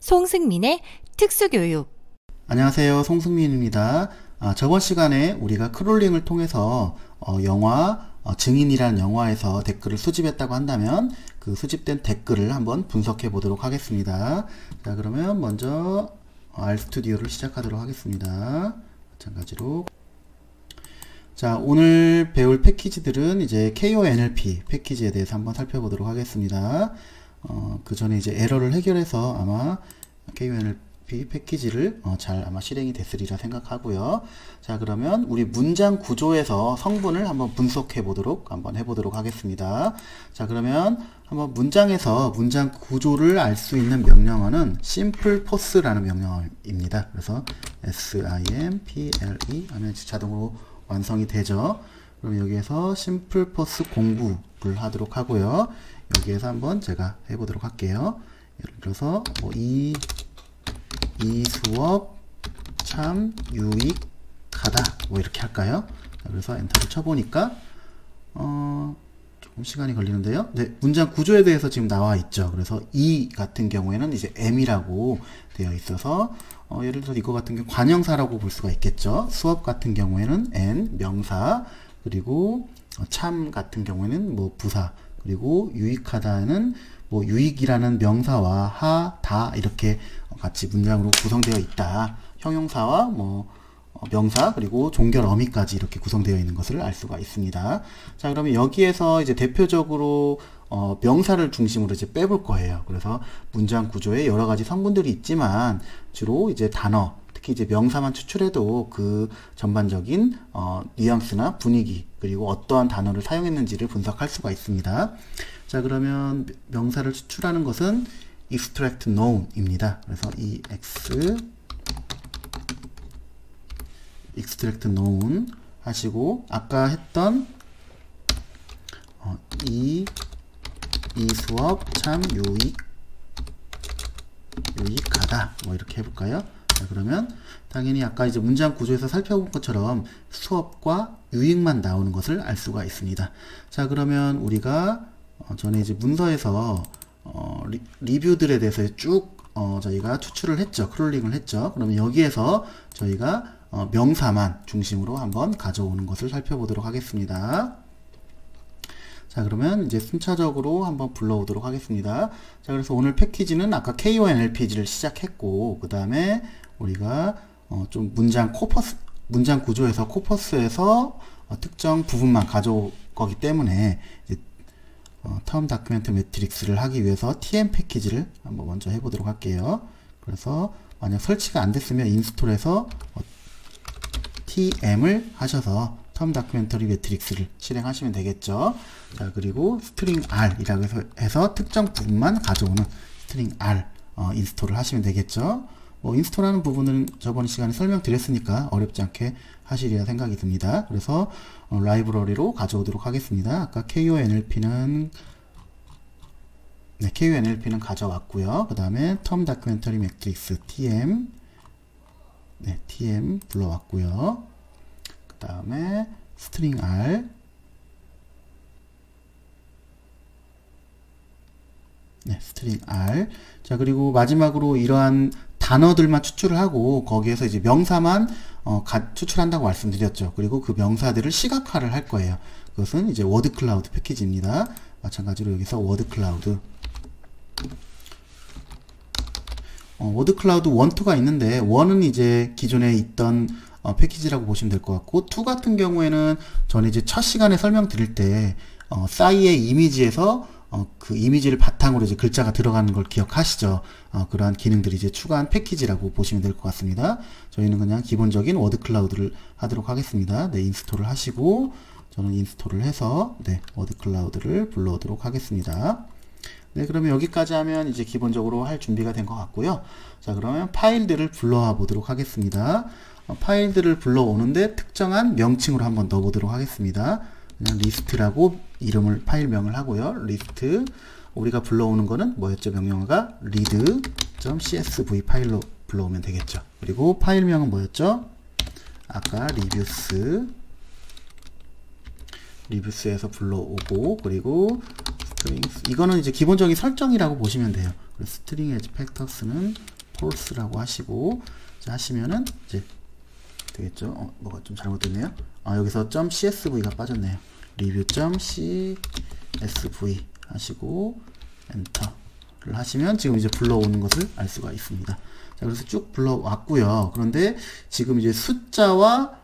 송승민의 특수교육. 안녕하세요, 송승민입니다. 저번 시간에 우리가 크롤링을 통해서 영화 증인이라는 영화에서 댓글을 수집했다고 한다면 그 수집된 댓글을 한번 분석해 보도록 하겠습니다. 자, 그러면 먼저 RStudi오를 시작하도록 하겠습니다. 마찬가지로. 자, 오늘 배울 패키지들은 이제 KONLP 패키지에 대해서 한번 살펴보도록 하겠습니다. 그 전에 이제 에러를 해결해서 아마 KONLP 패키지를 잘 아마 실행이 됐으리라 생각하고요. 자, 그러면 우리 문장 구조에서 성분을 한번 분석해 보도록 한번 해보도록 하겠습니다. 자, 그러면 한번 문장에서 문장 구조를 알 수 있는 명령어는 simplePOS라는 명령어입니다. 그래서 simple 하면 자동으로 완성이 되죠. 그럼 여기에서 simplePOS 공부를 하도록 하고요. 여기에서 한번 제가 해보도록 할게요. 예를 들어서 이 수업 참 유익하다 이렇게 할까요? 자, 그래서 엔터를 쳐보니까 조금 시간이 걸리는데요. 네, 문장 구조에 대해서 지금 나와 있죠. 그래서 이 같은 경우에는 이제 M이라고 되어 있어서 예를 들어서 이거 같은 경우 관형사라고 볼 수가 있겠죠. 수업 같은 경우에는 N 명사, 그리고 참 같은 경우에는 부사, 그리고 유익하다는 유익이라는 명사와 하, 다 이렇게 같이 문장으로 구성되어 있다. 형용사와 명사, 그리고 종결 어미까지 이렇게 구성되어 있는 것을 알 수가 있습니다. 자, 그러면 여기에서 이제 대표적으로 명사를 중심으로 이제 빼볼 거예요. 그래서 문장 구조에 여러 가지 성분들이 있지만 주로 이제 단어, 특히 이제 명사만 추출해도 그 전반적인 뉘앙스나 분위기, 그리고 어떠한 단어를 사용했는지를 분석할 수가 있습니다. 자, 그러면 명사를 추출하는 것은 extract known입니다. 그래서 extract known 하시고, 아까 했던 이 수업 참 유익하다 이렇게 해볼까요? 자, 그러면 당연히 아까 이제 문장 구조에서 살펴본 것처럼 수업과 유익만 나오는 것을 알 수가 있습니다. 자, 그러면 우리가 전에 이제 문서에서 리뷰들에 대해서 쭉 저희가 추출을 했죠. 크롤링을 했죠. 그러면 여기에서 저희가 명사만 중심으로 한번 가져오는 것을 살펴보도록 하겠습니다. 자, 그러면 이제 순차적으로 한번 불러오도록 하겠습니다. 자, 그래서 오늘 패키지는 아까 KONLP를 시작했고, 그 다음에 우리가 좀 문장 구조에서 코퍼스에서 특정 부분만 가져올 거기 때문에 이제 term document matrix를 하기 위해서 TM 패키지를 한번 먼저 해보도록 할게요. 그래서 만약 설치가 안 됐으면 인스톨해서 TM을 하셔서 term documentary matrix를 실행하시면 되겠죠. 자, 그리고 string R이라고 해서 특정 부분만 가져오는 string R 인스톨을 하시면 되겠죠. 인스톨하는 부분은 저번 시간에 설명드렸으니까 어렵지 않게 하시리라 생각이 듭니다. 그래서 라이브러리로 가져오도록 하겠습니다. 아까 KONLP는 가져왔고요. 그 다음에 term documentary matrix TM TM 불러왔고요. 그 다음에 string R, string R. 자, 그리고 마지막으로 이러한 단어들만 추출을 하고 거기에서 이제 명사만 추출한다고 말씀드렸죠. 그리고 그 명사들을 시각화를 할 거예요. 그것은 이제 워드 클라우드 패키지입니다. 마찬가지로 여기서 워드 클라우드 워드 클라우드 1, 2가 있는데 1은 이제 기존에 있던 패키지라고 보시면 될 것 같고, 2 같은 경우에는 전에 이제 첫 시간에 설명드릴 때 싸이의 이미지에서 그 이미지를 바탕으로 이제 글자가 들어가는 걸 기억하시죠? 그러한 기능들이 이제 추가한 패키지라고 보시면 될 것 같습니다. 저희는 그냥 기본적인 워드 클라우드를 하도록 하겠습니다. 네, 인스톨을 하시고, 저는 인스톨을 해서 워드 클라우드를 불러오도록 하겠습니다. 네, 그러면 여기까지 하면 이제 기본적으로 할 준비가 된 것 같고요. 자, 그러면 파일들을 불러와 보도록 하겠습니다. 파일들을 불러오는데 특정한 명칭으로 한번 넣어보도록 하겠습니다. 그냥 리스트라고 파일명을 하고요. 리스트, 우리가 불러오는 거는 뭐였죠? 명령어가 read.csv 파일로 불러오면 되겠죠. 그리고 파일명은 뭐였죠? 아까 리뷰스에서 불러오고, 그리고 스트링, 이거는 이제 기본적인 설정이라고 보시면 돼요. 스트링 에지 팩터스는 false라고 하시고, 자, 하시면은 이제 되겠죠. 뭐가 좀 잘못됐네요. 여기서 .csv가 빠졌네요. review.csv 하시고 엔터를 하시면 지금 이제 불러오는 것을 알 수가 있습니다. 자, 그래서 쭉 불러왔고요. 그런데 지금 이제 숫자와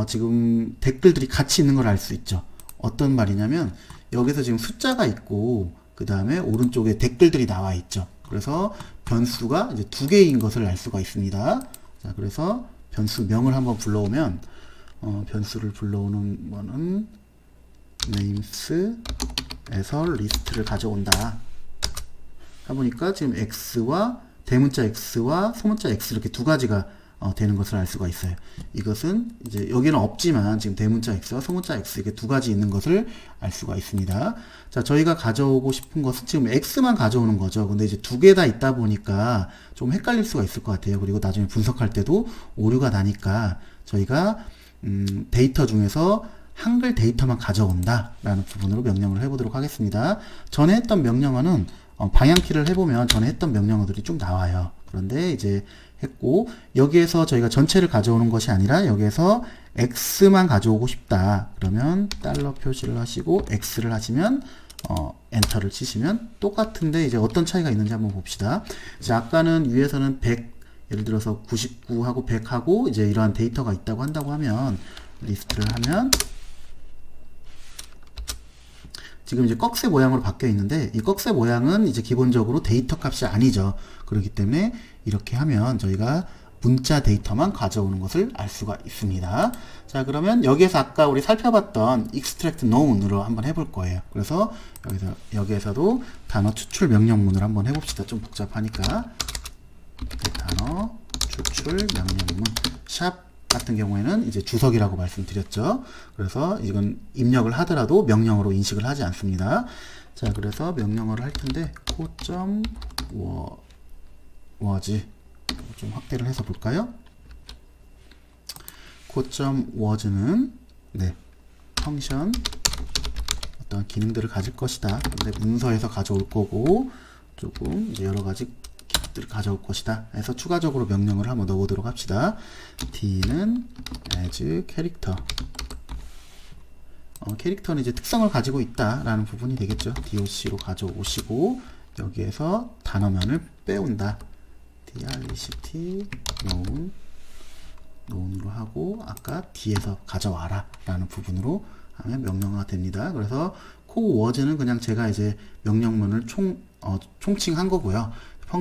지금 댓글들이 같이 있는 걸 알 수 있죠. 어떤 말이냐면 여기서 지금 숫자가 있고 그 다음에 오른쪽에 댓글들이 나와 있죠. 그래서 변수가 이제 두 개인 것을 알 수가 있습니다. 자, 그래서 변수명을 한번 불러오면 변수를 불러오는 거는 names에서 리스트를 가져온다 해보니까 지금 x와 대문자 x와 소문자 x 이렇게 두 가지가 되는 것을 알 수가 있어요. 이것은 이제 여기는 없지만 지금 대문자 x와 소문자 x 이렇게 두 가지 있는 것을 알 수가 있습니다. 자, 저희가 가져오고 싶은 것은 지금 x만 가져오는 거죠. 근데 이제 두 개 다 있다 보니까 좀 헷갈릴 수가 있을 것 같아요. 그리고 나중에 분석할 때도 오류가 나니까 저희가 데이터 중에서 한글 데이터만 가져온다 라는 부분으로 명령을 해보도록 하겠습니다. 전에 했던 명령어는 방향키를 해보면 전에 했던 명령어들이 쭉 나와요. 그런데 이제 했고 여기에서 저희가 전체를 가져오는 것이 아니라 여기에서 x만 가져오고 싶다 그러면 달러 표시를 하시고 x를 하시면 엔터를 치시면 똑같은데 이제 어떤 차이가 있는지 한번 봅시다. 이제 아까는 위에서는 100 예를 들어서 99하고 100하고 이제 이러한 데이터가 있다고 한다고 하면 리스트를 하면 지금 이제 꺽쇠 모양으로 바뀌어 있는데 이 꺽쇠 모양은 이제 기본적으로 데이터 값이 아니죠. 그렇기 때문에 이렇게 하면 저희가 문자 데이터만 가져오는 것을 알 수가 있습니다. 자, 그러면 여기에서 아까 우리 살펴봤던 extract known으로 한번 해볼 거예요. 그래서 여기에서도 단어 추출 명령문을 한번 해봅시다. 좀 복잡하니까 단어 추출 명령문 샵 같은 경우에는 이제 주석이라고 말씀드렸죠. 그래서 이건 입력을 하더라도 명령어로 인식을 하지 않습니다. 자, 그래서 명령어를 할 텐데 co.was 좀 확대를 해서 볼까요? co.was는 네, 펑션 어떤 기능들을 가질 것이다. 근데 문서에서 가져올 거고 조금 이제 여러 가지 기능들을 가져올 것이다. 해서 추가적으로 명령을 한번 넣어보도록 합시다. d는 as 캐릭터. 캐릭터는 이제 특성을 가지고 있다라는 부분이 되겠죠. doc로 가져오시고 여기에서 단어면을 빼온다. drect known으로 하고 아까 d에서 가져와라 라는 부분으로 하면 명령어가 됩니다. 그래서 co.was는 그냥 제가 이제 명령문을 총칭한 거고요.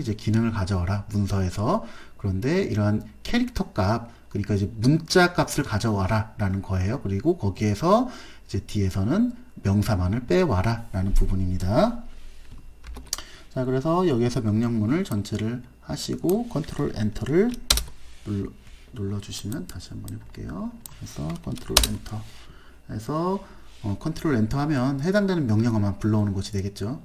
이제 기능을 가져와라 문서에서. 그런데 이러한 캐릭터 값 그러니까 이제 문자 값을 가져와라 라는 거예요. 그리고 거기에서 이제 뒤에서는 명사만을 빼와라 라는 부분입니다. 자, 그래서 여기에서 명령문을 전체를 하시고 컨트롤 엔터를 눌러주시면 다시 한번 해볼게요. 그래서 컨트롤 엔터 해서 컨트롤 엔터 하면 해당되는 명령어만 불러오는 것이 되겠죠.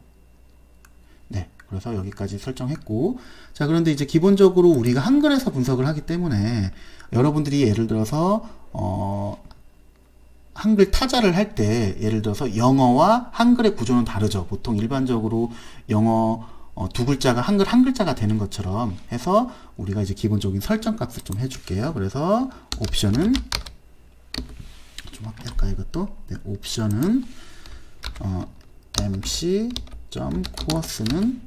네, 그래서 여기까지 설정했고, 자, 그런데 이제 기본적으로 우리가 한글에서 분석을 하기 때문에 여러분들이 예를 들어서 한글 타자를 할 때 예를 들어서 영어와 한글의 구조는 다르죠. 보통 일반적으로 영어 두 글자가 한글 한 글자가 되는 것처럼 해서 우리가 이제 기본적인 설정 값을 좀 해줄게요. 그래서 옵션은 좀 확대할까요, 이것도? 네, 옵션은 mc.course는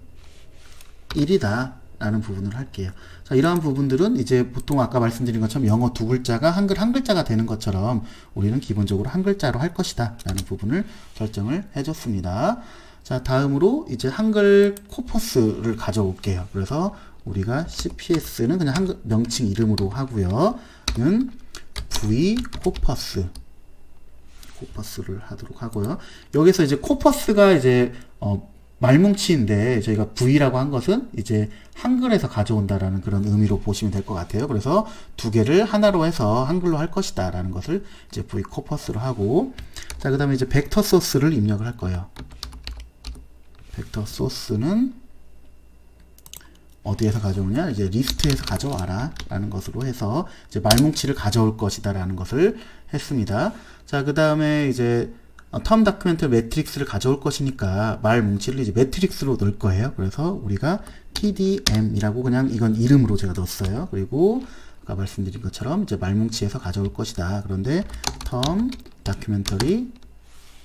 1이다 라는 부분을 할게요. 자, 이러한 부분들은 이제 보통 아까 말씀드린 것처럼 영어 두 글자가 한글 한 글자가 되는 것처럼 우리는 기본적으로 한 글자로 할 것이다 라는 부분을 설정을 해줬습니다. 자, 다음으로 이제 한글 코퍼스를 가져올게요. 그래서 우리가 cps는 그냥 한글 명칭 이름으로 하고요. 는 v 코퍼스를 하도록 하고요. 여기서 이제 코퍼스가 이제 말뭉치인데 저희가 V라고 한 것은 이제 한글에서 가져온다라는 그런 의미로 보시면 될 것 같아요. 그래서 두 개를 하나로 해서 한글로 할 것이다 라는 것을 이제 V 코퍼스로 하고, 자, 그 다음에 이제 벡터 소스를 입력을 할 거예요. 벡터 소스는 어디에서 가져오냐? 이제 리스트에서 가져와라 라는 것으로 해서 이제 말뭉치를 가져올 것이다 라는 것을 했습니다. 자, 그 다음에 이제 텀 다큐멘트 매트릭스를 가져올 것이니까 말 뭉치를 이제 매트릭스로 넣을 거예요. 그래서 우리가 TDM이라고 그냥 이건 이름으로 제가 넣었어요. 그리고 아까 말씀드린 것처럼 이제 말뭉치에서 가져올 것이다. 그런데 텀 다큐멘터리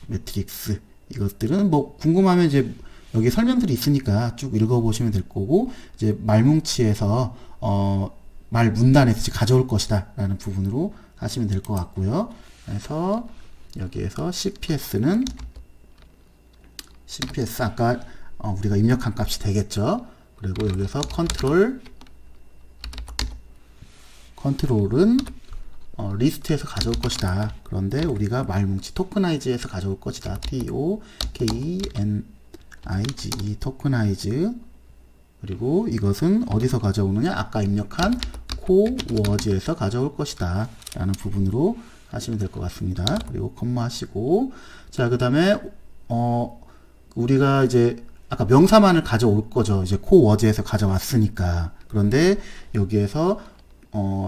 매트릭스 이것들은 뭐 궁금하면 이제 여기 설명들이 있으니까 쭉 읽어보시면 될 거고, 이제 말뭉치에서 말 문단에서 이제 가져올 것이다 라는 부분으로 하시면 될 것 같고요. 그래서 여기에서 CPS는 CPS 아까 우리가 입력한 값이 되겠죠. 그리고 여기서 컨트롤은 리스트에서 가져올 것이다. 그런데 우리가 말뭉치 토크나이즈에서 가져올 것이다. TOKENIGE 토크나이즈. 그리고 이것은 어디서 가져오느냐? 아까 입력한 코워즈에서 가져올 것이다 라는 부분으로 하시면 될 것 같습니다. 그리고 컴마 하시고, 자, 그 다음에 우리가 이제 아까 명사만을 가져올 거죠. 이제 코워즈에서 가져왔으니까. 그런데 여기에서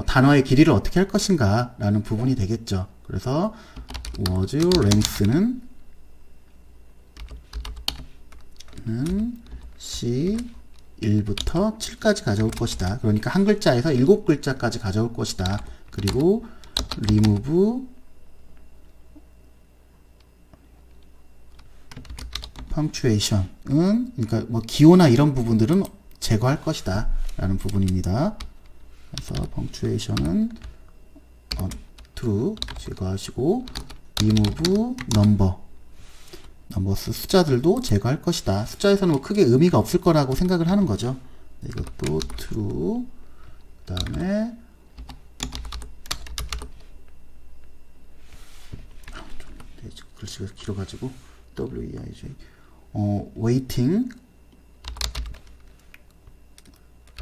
단어의 길이를 어떻게 할 것인가 라는 부분이 되겠죠. 그래서 was length는 C1부터 7까지 가져올 것이다. 그러니까 한 글자에서 7글자까지 가져올 것이다. 그리고 remove punctuation은 그러니까 뭐 기호나 이런 부분들은 제거할 것이다 라는 부분입니다. 그래서 punctuation은 true 제거하시고 remove numbers 숫자들도 제거할 것이다. 숫자에서는 뭐 크게 의미가 없을 거라고 생각을 하는 거죠. 이것도 true. 그 다음에 글씨가 길어가지고 WEIJ waiting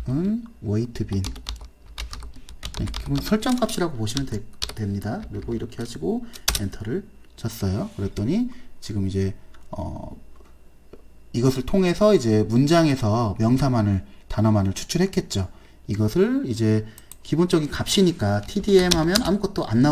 은 wait bin 기본 설정 값이라고 보시면 됩니다. 그리고 이렇게 하시고 엔터를 쳤어요. 그랬더니 지금 이제 이것을 통해서 이제 문장에서 명사만을 단어만을 추출했겠죠. 이것을 이제 기본적인 값이니까 TDM 하면 아무것도 안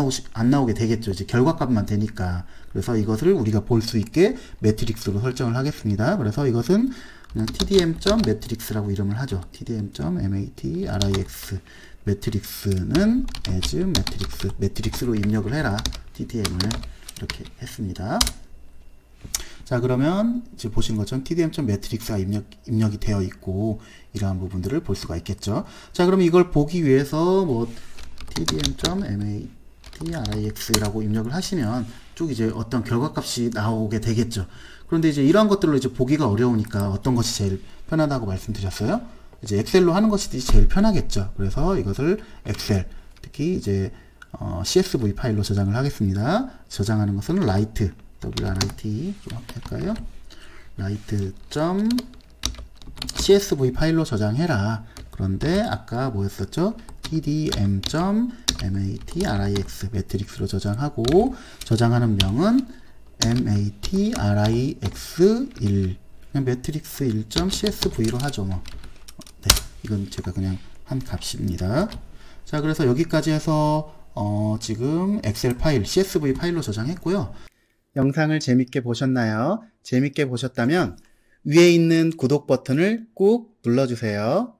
나오게 되겠죠. 이제 결과값만 되니까. 그래서 이것을 우리가 볼 수 있게 매트릭스로 설정을 하겠습니다. 그래서 이것은 그냥 tdm.matrix라고 이름을 하죠. tdm.matrix 매트릭스는 as matrix 매트릭스로 입력을 해라. TDM을 이렇게 했습니다. 자, 그러면 이제 보신 것처럼 tdm.matrix가 입력이 되어 있고 이러한 부분들을 볼 수가 있겠죠. 자, 그럼 이걸 보기 위해서 뭐 tdm.matrix라고 입력을 하시면 쭉 이제 어떤 결과값이 나오게 되겠죠. 그런데 이제 이러한 것들로 이제 보기가 어려우니까 어떤 것이 제일 편하다고 말씀드렸어요? 이제 엑셀로 하는 것이 제일 편하겠죠. 그래서 이것을 엑셀, 특히 이제 CSV 파일로 저장을 하겠습니다. 저장하는 것은 write, WRIT 좀 할까요? write.csv 파일로 저장해라. 그런데 아까 뭐였었죠? tdm.matrix 매트릭스로 저장하고 저장하는 명은 matrix1 그냥 매트릭스 1.csv로 하죠. 뭐. 네, 이건 제가 그냥 한 값입니다. 자, 그래서 여기까지 해서 지금 엑셀 파일, CSV 파일로 저장했고요. 영상을 재밌게 보셨나요? 재밌게 보셨다면 위에 있는 구독 버튼을 꾹 눌러주세요.